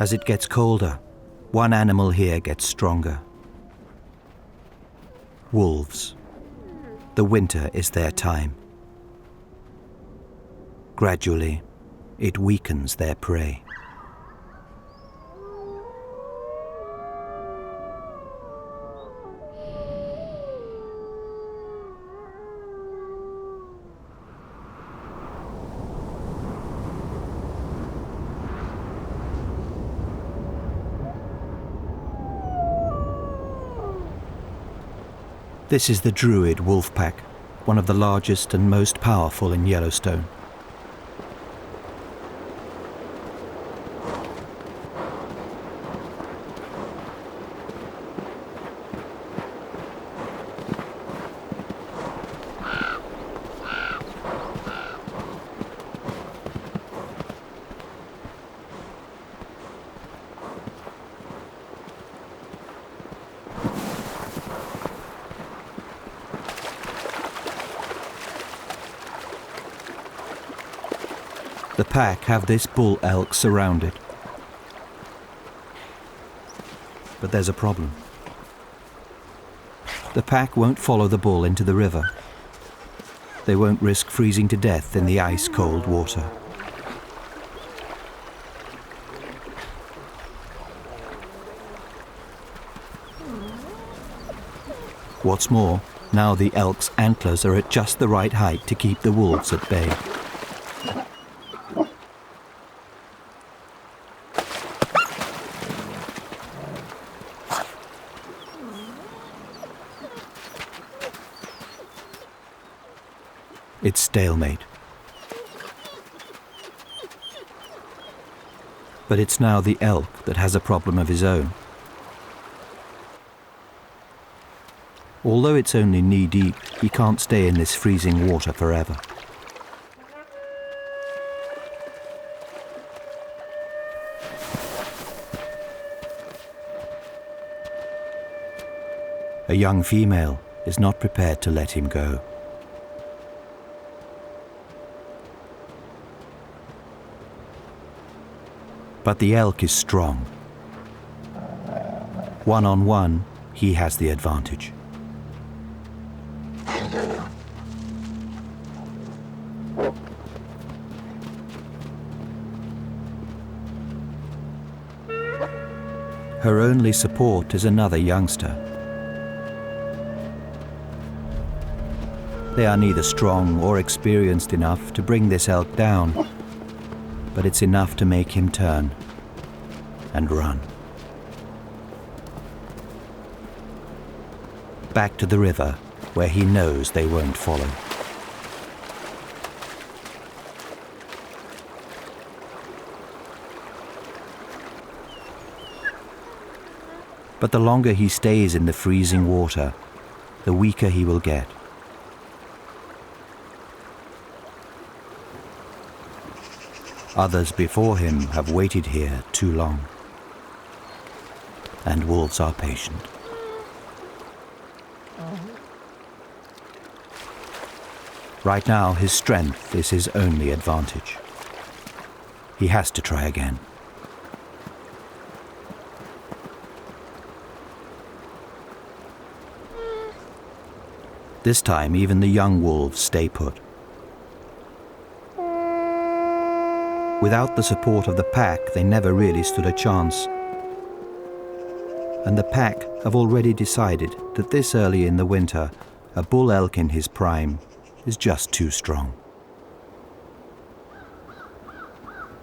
As it gets colder, one animal here gets stronger. Wolves. The winter is their time. Gradually, it weakens their prey. This is the Druid wolf pack, one of the largest and most powerful in Yellowstone. The pack have this bull elk surrounded. But there's a problem. The pack won't follow the bull into the river. They won't risk freezing to death in the ice-cold water. What's more, now the elk's antlers are at just the right height to keep the wolves at bay. It's stalemate. But it's now the elk that has a problem of his own. Although it's only knee-deep, he can't stay in this freezing water forever. A young female is not prepared to let him go. But the elk is strong. One-on-one, he has the advantage. Her only support is another youngster. They are neither strong or experienced enough to bring this elk down, but it's enough to make him turn and run. Back to the river, where he knows they won't follow. But the longer he stays in the freezing water, the weaker he will get. Others before him have waited here too long. And wolves are patient. Right now, his strength is his only advantage. He has to try again. This time, even the young wolves stay put. Without the support of the pack, they never really stood a chance. And the pack have already decided that this early in the winter, a bull elk in his prime is just too strong.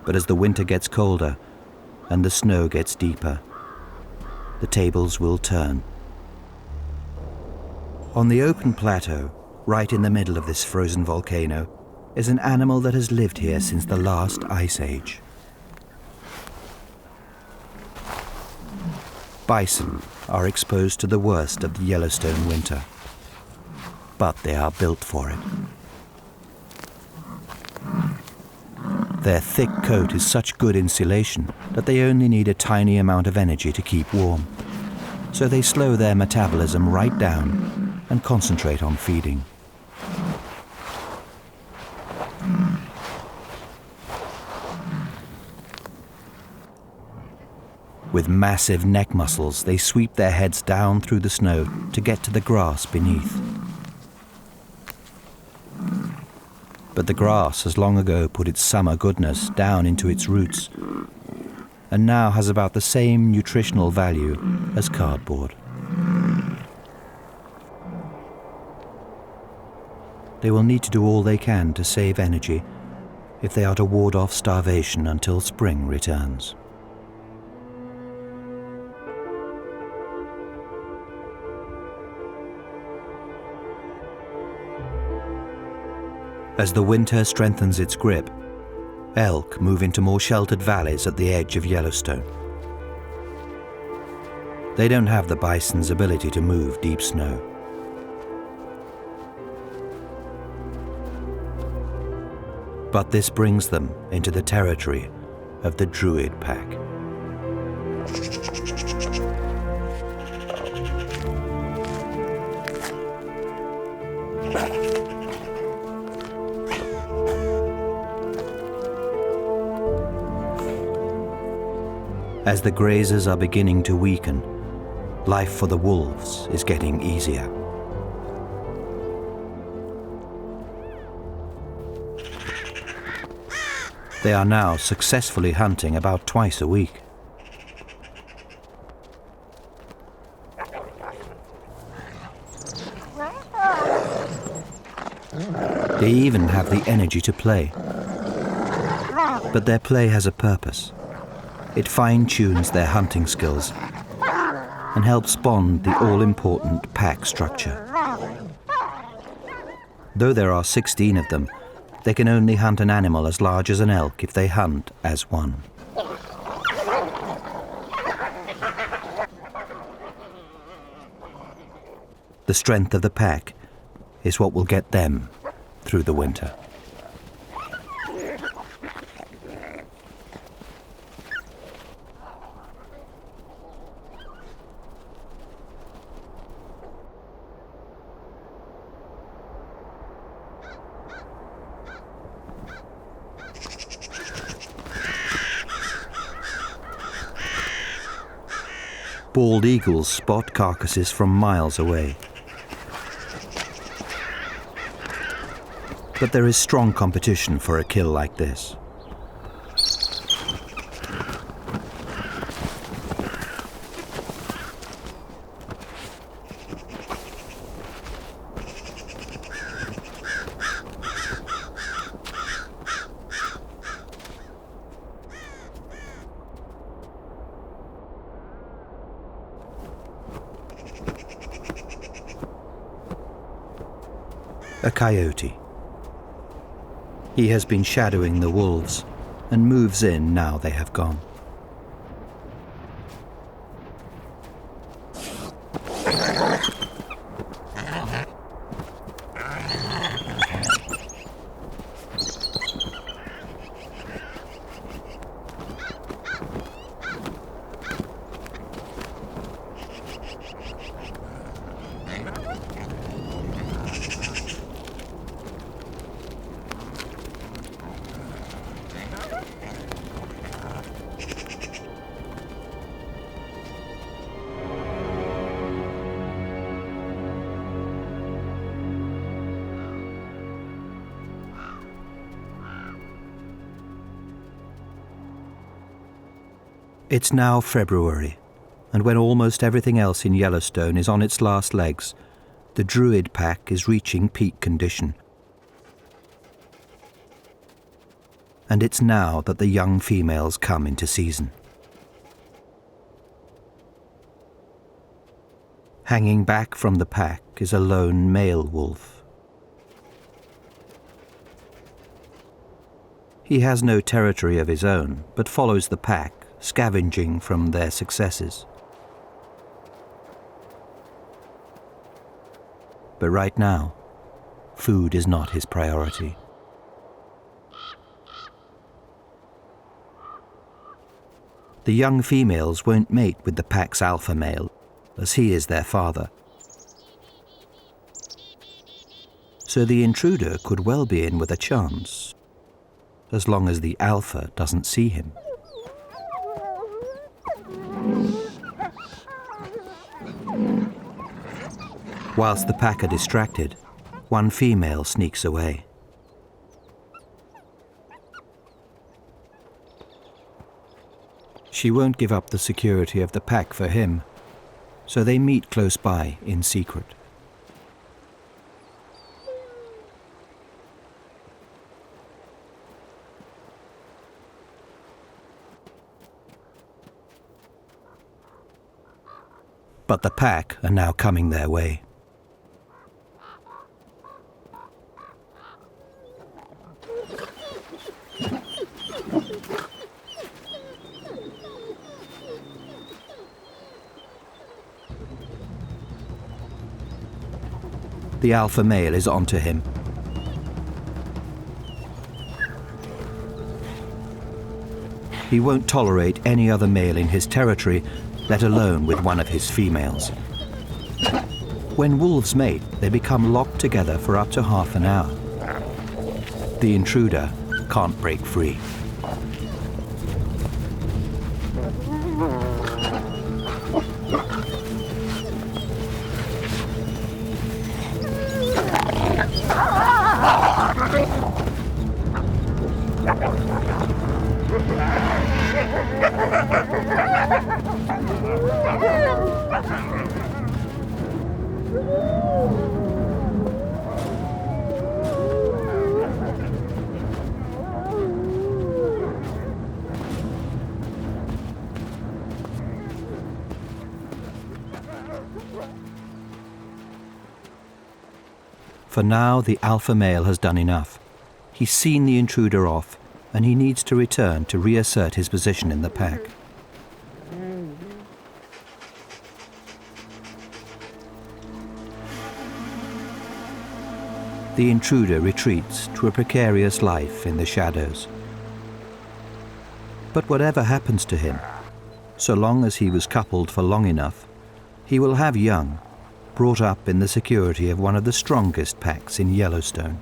But as the winter gets colder and the snow gets deeper, the tables will turn. On the open plateau, right in the middle of this frozen volcano, is an animal that has lived here since the last ice age. Bison are exposed to the worst of the Yellowstone winter, but they are built for it. Their thick coat is such good insulation that they only need a tiny amount of energy to keep warm, so they slow their metabolism right down and concentrate on feeding. With massive neck muscles, they sweep their heads down through the snow to get to the grass beneath. But the grass has long ago put its summer goodness down into its roots, and now has about the same nutritional value as cardboard. They will need to do all they can to save energy if they are to ward off starvation until spring returns. As the winter strengthens its grip, elk move into more sheltered valleys at the edge of Yellowstone. They don't have the bison's ability to move deep snow. But this brings them into the territory of the Druid pack. As the grazers are beginning to weaken, life for the wolves is getting easier. They are now successfully hunting about twice a week. They even have the energy to play. But their play has a purpose. It fine-tunes their hunting skills and helps bond the all-important pack structure. Though there are 16 of them, they can only hunt an animal as large as an elk if they hunt as one. The strength of the pack is what will get them through the winter. Bald eagles spot carcasses from miles away. But there is strong competition for a kill like this. A coyote. He has been shadowing the wolves and moves in now they have gone. It's now February, and when almost everything else in Yellowstone is on its last legs, the Druid pack is reaching peak condition. And it's now that the young females come into season. Hanging back from the pack is a lone male wolf. He has no territory of his own, but follows the pack, scavenging from their successes. But right now, food is not his priority. The young females won't mate with the pack's alpha male, as he is their father. So the intruder could well be in with a chance, as long as the alpha doesn't see him. Whilst the pack are distracted, one female sneaks away. She won't give up the security of the pack for him, so they meet close by in secret. But the pack are now coming their way. The alpha male is onto him. He won't tolerate any other male in his territory, let alone with one of his females. When wolves mate, they become locked together for up to half an hour. The intruder can't break free. For now, the alpha male has done enough. He's seen the intruder off, and he needs to return to reassert his position in the pack. The intruder retreats to a precarious life in the shadows. But whatever happens to him, so long as he was coupled for long enough, he will have young, brought up in the security of one of the strongest packs in Yellowstone.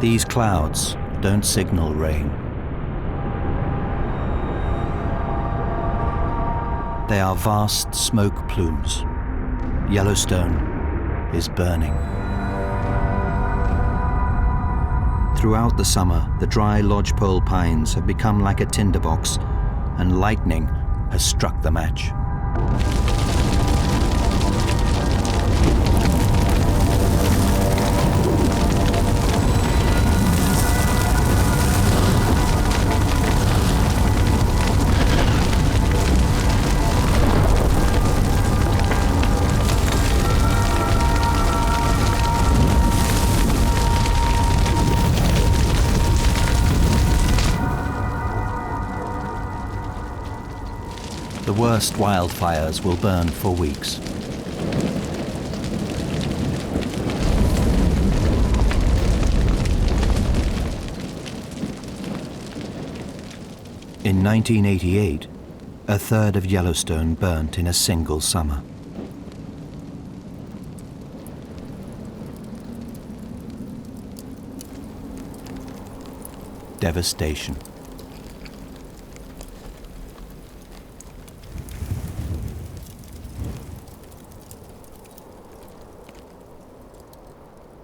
These clouds don't signal rain. They are vast smoke plumes. Yellowstone is burning. Throughout the summer, the dry lodgepole pines have become like a tinderbox, and lightning has struck the match. The worst wildfires will burn for weeks. In 1988, a third of Yellowstone burnt in a single summer. Devastation.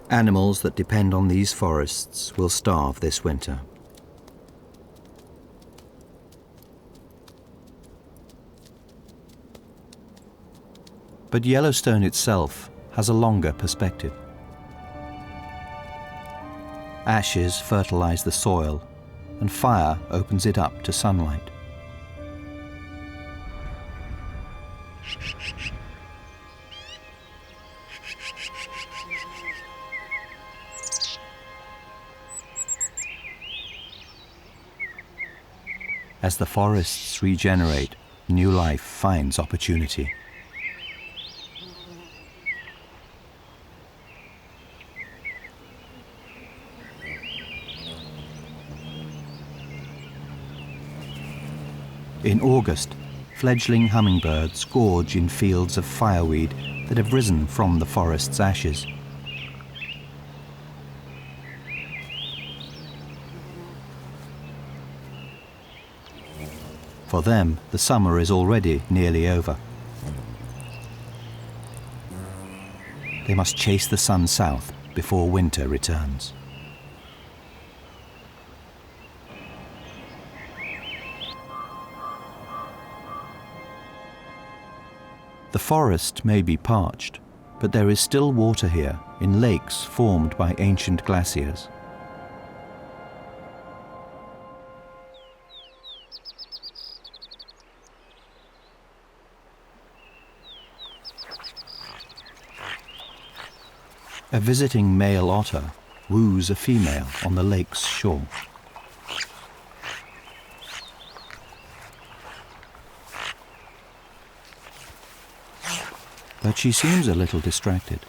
Animals that depend on these forests will starve this winter. But Yellowstone itself has a longer perspective. Ashes fertilize the soil, and fire opens it up to sunlight. As the forests regenerate, new life finds opportunity. In August, fledgling hummingbirds gorge in fields of fireweed that have risen from the forest's ashes. For them, the summer is already nearly over. They must chase the sun south before winter returns. The forest may be parched, but there is still water here in lakes formed by ancient glaciers. A visiting male otter woos a female on the lake's shore. But she seems a little distracted.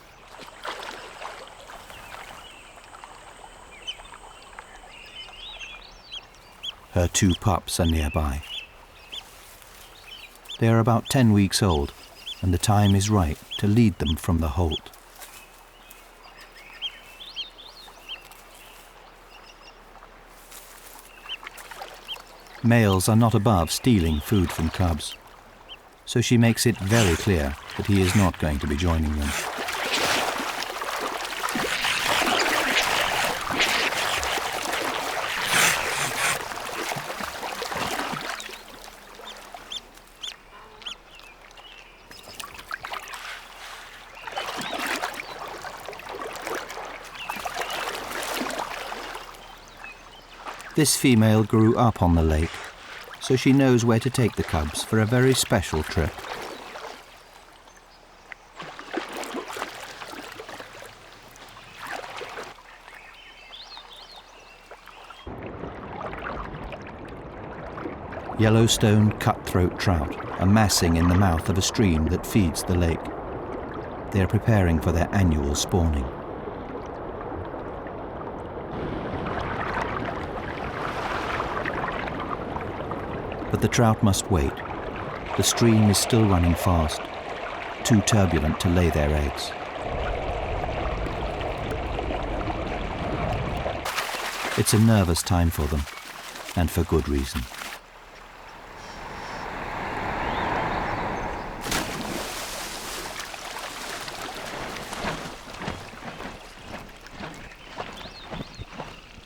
Her 2 pups are nearby. They are about 10 weeks old, and the time is right to lead them from the holt. Males are not above stealing food from cubs, so she makes it very clear that he is not going to be joining them. This female grew up on the lake, so she knows where to take the cubs for a very special trip. Yellowstone cutthroat trout are massing in the mouth of a stream that feeds the lake. They are preparing for their annual spawning. But the trout must wait. The stream is still running fast, too turbulent to lay their eggs. It's a nervous time for them, and for good reason.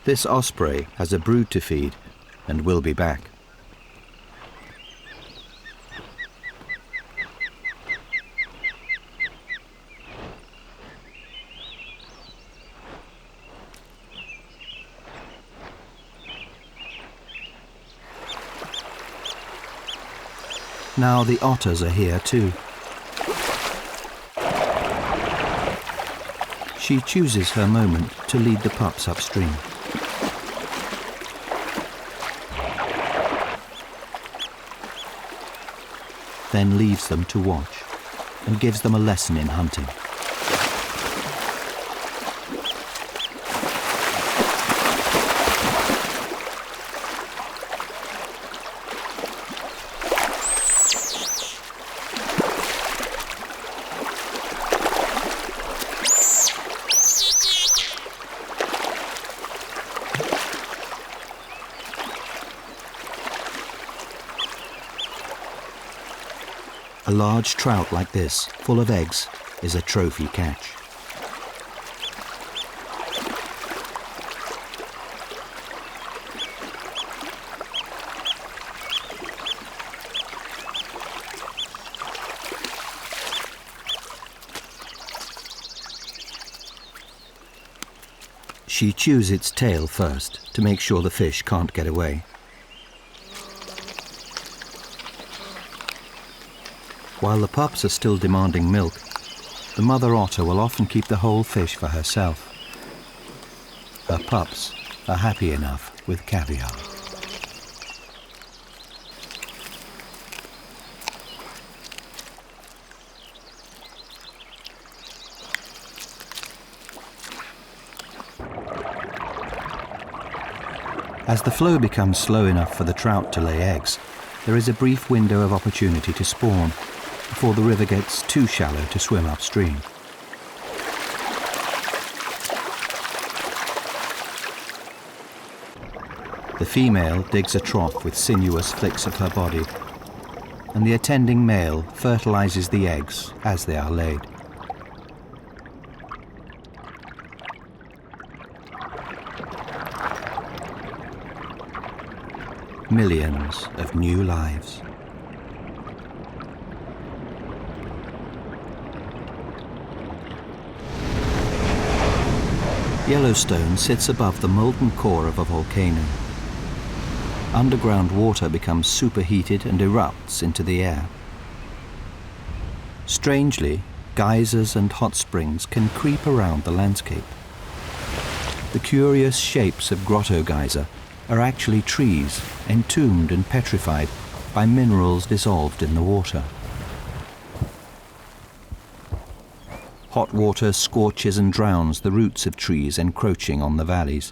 This osprey has a brood to feed and will be back. Now the otters are here too. She chooses her moment to lead the pups upstream. Then leaves them to watch and gives them a lesson in hunting. A large trout like this, full of eggs, is a trophy catch. She chews its tail first to make sure the fish can't get away. While the pups are still demanding milk, the mother otter will often keep the whole fish for herself. Her pups are happy enough with caviar. As the flow becomes slow enough for the trout to lay eggs, there is a brief window of opportunity to spawn before the river gets too shallow to swim upstream. The female digs a trough with sinuous flicks of her body, and the attending male fertilizes the eggs as they are laid. Millions of new lives. Yellowstone sits above the molten core of a volcano. Underground water becomes superheated and erupts into the air. Strangely, geysers and hot springs can creep around the landscape. The curious shapes of grotto geyser are actually trees entombed and petrified by minerals dissolved in the water. Hot water scorches and drowns the roots of trees encroaching on the valleys.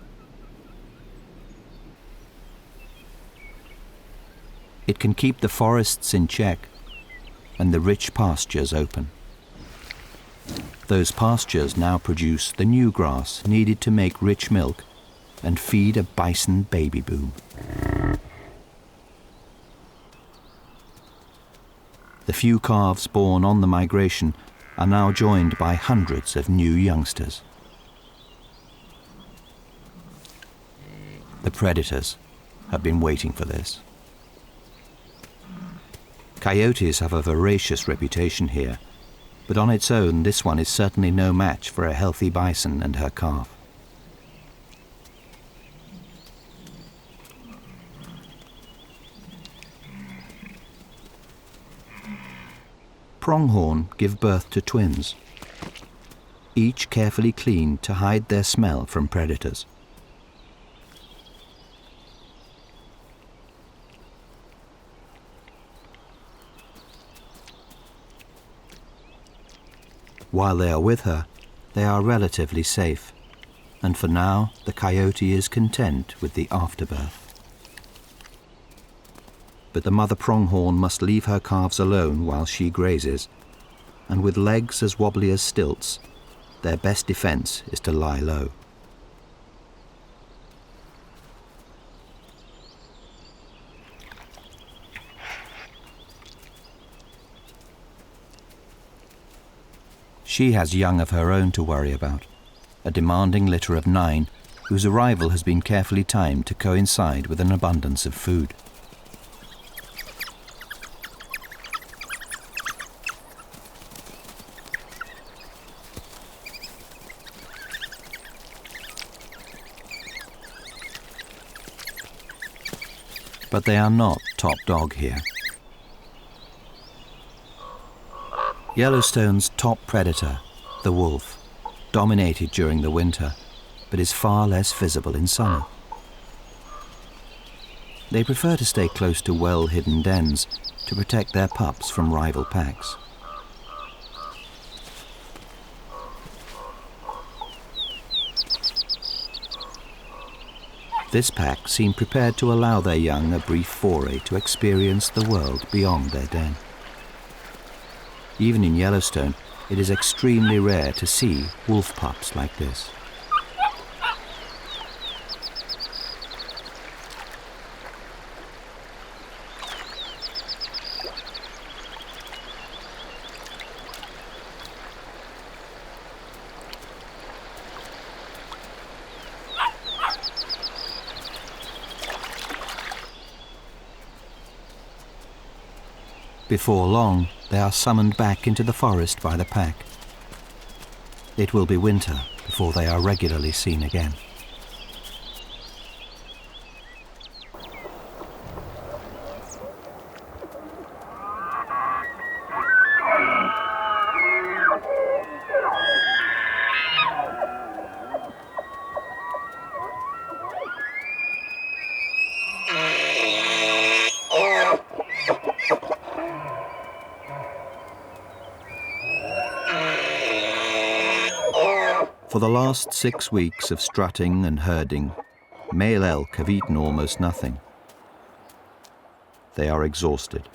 It can keep the forests in check and the rich pastures open. Those pastures now produce the new grass needed to make rich milk and feed a bison baby boom. The few calves born on the migration are now joined by hundreds of new youngsters. The predators have been waiting for this. Coyotes have a voracious reputation here, but on its own this one is certainly no match for a healthy bison and her calf. Pronghorn give birth to twins, each carefully cleaned to hide their smell from predators. While they are with her, they are relatively safe, and for now the coyote is content with the afterbirth. But the mother pronghorn must leave her calves alone while she grazes, and with legs as wobbly as stilts, their best defense is to lie low. She has young of her own to worry about, a demanding litter of 9, whose arrival has been carefully timed to coincide with an abundance of food. But they are not top dog here. Yellowstone's top predator, the wolf, dominated during the winter, but is far less visible in summer. They prefer to stay close to well-hidden dens to protect their pups from rival packs. This pack seem prepared to allow their young a brief foray to experience the world beyond their den. Even in Yellowstone, it is extremely rare to see wolf pups like this. Before long, they are summoned back into the forest by the pack. It will be winter before they are regularly seen again. For the last 6 weeks of strutting and herding, male elk have eaten almost nothing. They are exhausted.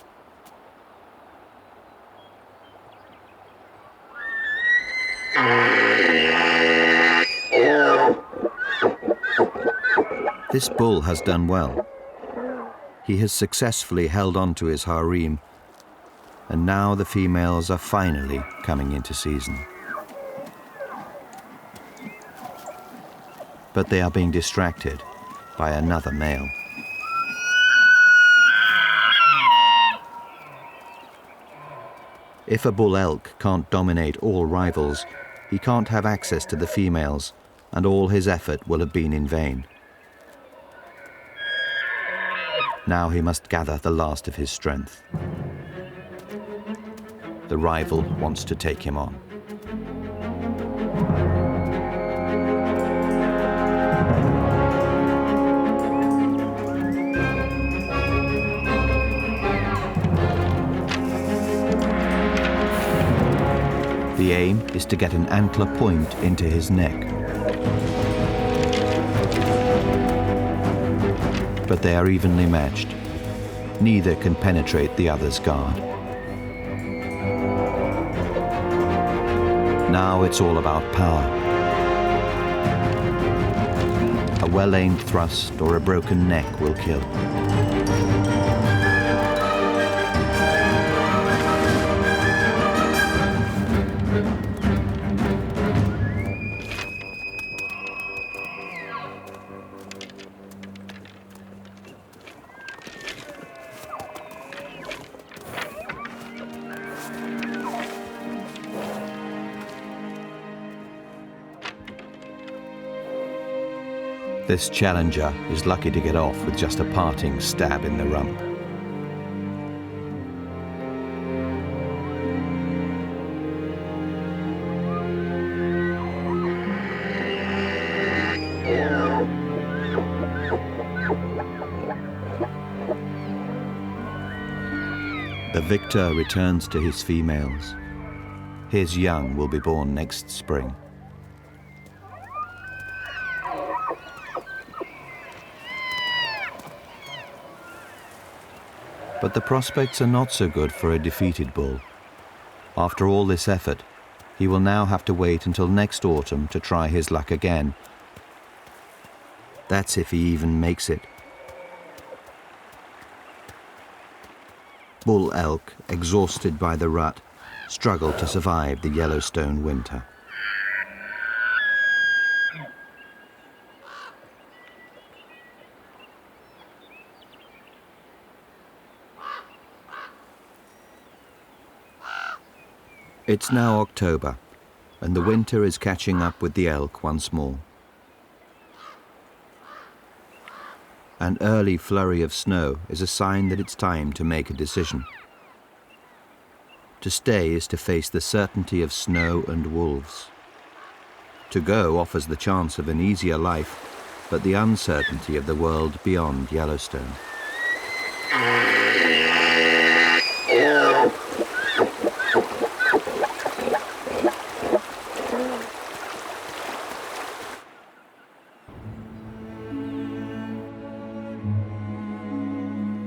This bull has done well. He has successfully held on to his harem, and now the females are finally coming into season. But they are being distracted by another male. If a bull elk can't dominate all rivals, he can't have access to the females, and all his effort will have been in vain. Now he must gather the last of his strength. The rival wants to take him on. The aim is to get an antler point into his neck. But they are evenly matched. Neither can penetrate the other's guard. Now it's all about power. A well-aimed thrust or a broken neck will kill. This challenger is lucky to get off with just a parting stab in the rump. The victor returns to his females. His young will be born next spring. But the prospects are not so good for a defeated bull. After all this effort, he will now have to wait until next autumn to try his luck again. That's if he even makes it. Bull elk, exhausted by the rut, struggle to survive the Yellowstone winter. It's now October, and the winter is catching up with the elk once more. An early flurry of snow is a sign that it's time to make a decision. To stay is to face the certainty of snow and wolves. To go offers the chance of an easier life, but the uncertainty of the world beyond Yellowstone.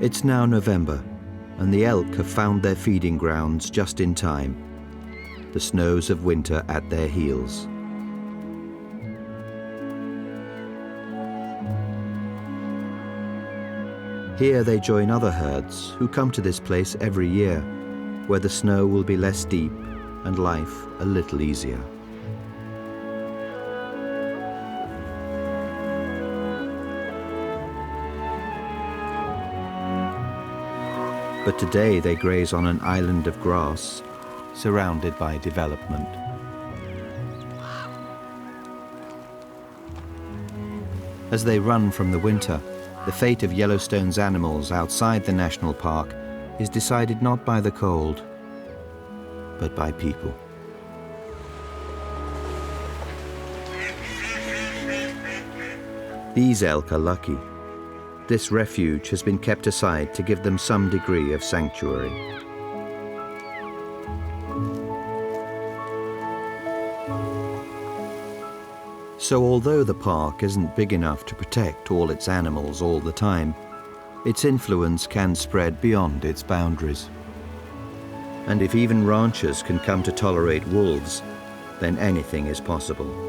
It's now November, and the elk have found their feeding grounds just in time, the snows of winter at their heels. Here they join other herds who come to this place every year, where the snow will be less deep and life a little easier. But today they graze on an island of grass, surrounded by development. As they run from the winter, the fate of Yellowstone's animals outside the national park is decided not by the cold, but by people. These elk are lucky. This refuge has been kept aside to give them some degree of sanctuary. So although the park isn't big enough to protect all its animals all the time, its influence can spread beyond its boundaries. And if even ranchers can come to tolerate wolves, then anything is possible.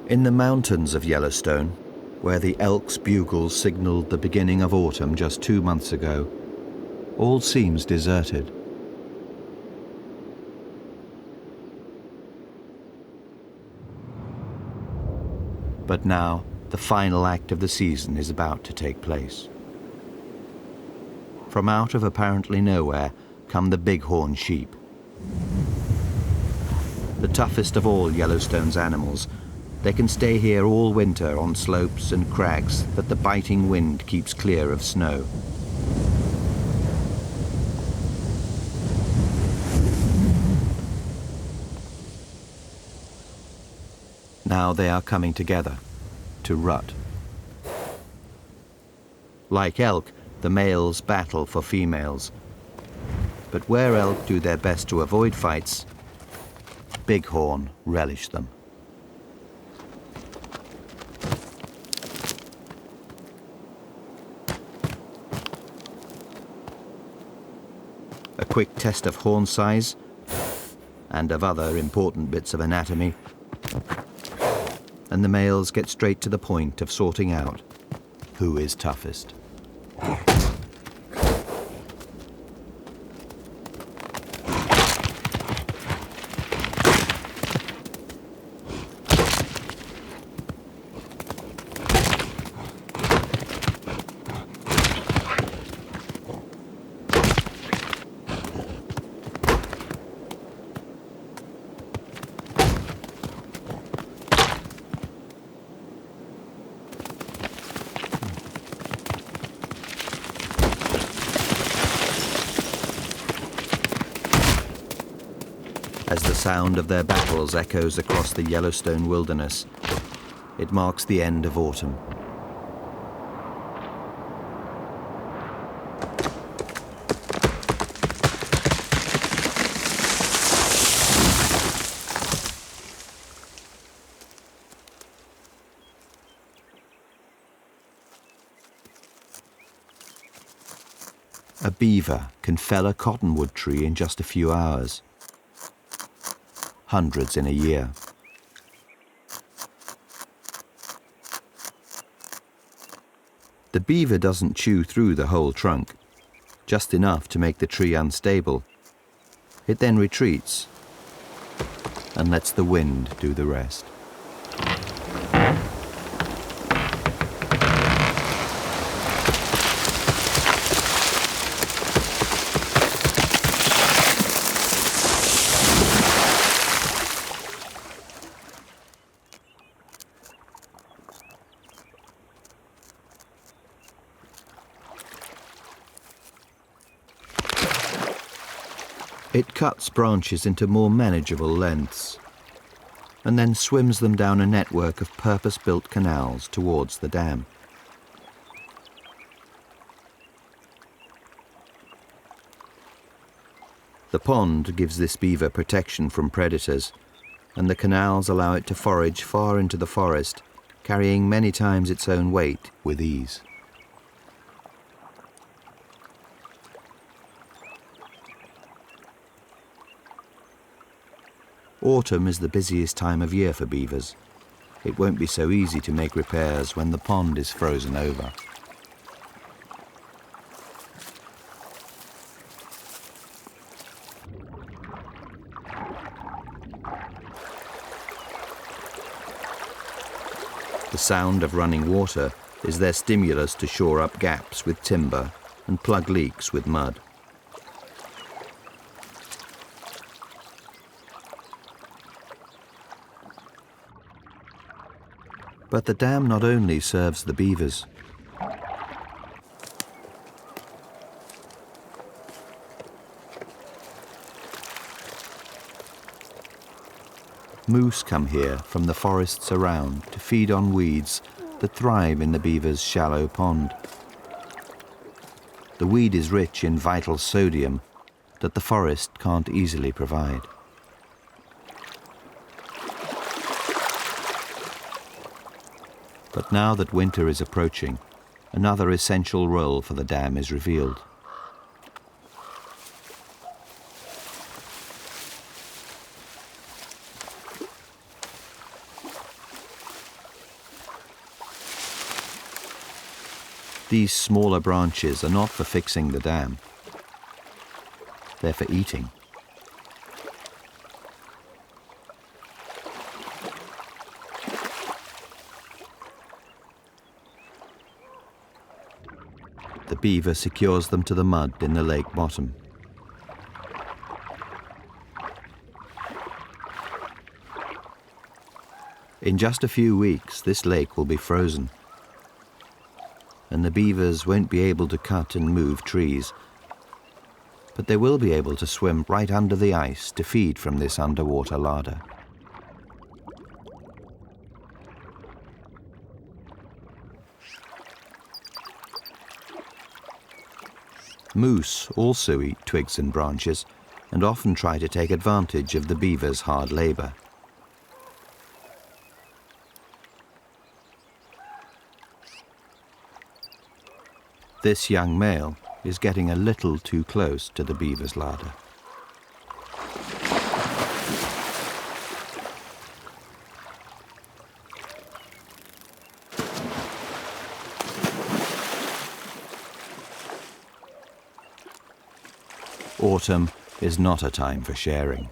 In the mountains of Yellowstone, where the elk's bugles signaled the beginning of autumn just 2 months ago, all seems deserted. But now, the final act of the season is about to take place. From out of apparently nowhere come the Bighorn sheep. The toughest of all Yellowstone's animals, they can stay here all winter on slopes and crags that the biting wind keeps clear of snow. Now they are coming together to rut. Like elk, the males battle for females. But where elk do their best to avoid fights, Bighorn relish them. A quick test of horn size and of other important bits of anatomy, and the males get straight to the point of sorting out who is toughest. As the sound of their battles echoes across the Yellowstone wilderness, it marks the end of autumn. A beaver can fell a cottonwood tree in just a few hours. Hundreds in a year. The beaver doesn't chew through the whole trunk, just enough to make the tree unstable. It then retreats and lets the wind do the rest. It cuts branches into more manageable lengths and then swims them down a network of purpose-built canals towards the dam. The pond gives this beaver protection from predators, and the canals allow it to forage far into the forest, carrying many times its own weight with ease. Autumn is the busiest time of year for beavers. It won't be so easy to make repairs when the pond is frozen over. The sound of running water is their stimulus to shore up gaps with timber and plug leaks with mud. But the dam not only serves the beavers. Moose come here from the forests around to feed on weeds that thrive in the beaver's shallow pond. The weed is rich in vital sodium that the forest can't easily provide. But now that winter is approaching, another essential role for the dam is revealed. These smaller branches are not for fixing the dam. They're for eating. The beaver secures them to the mud in the lake bottom. In just a few weeks, this lake will be frozen, and the beavers won't be able to cut and move trees, but they will be able to swim right under the ice to feed from this underwater larder. Moose also eat twigs and branches and often try to take advantage of the beaver's hard labor. This young male is getting a little too close to the beaver's larder. Autumn is not a time for sharing.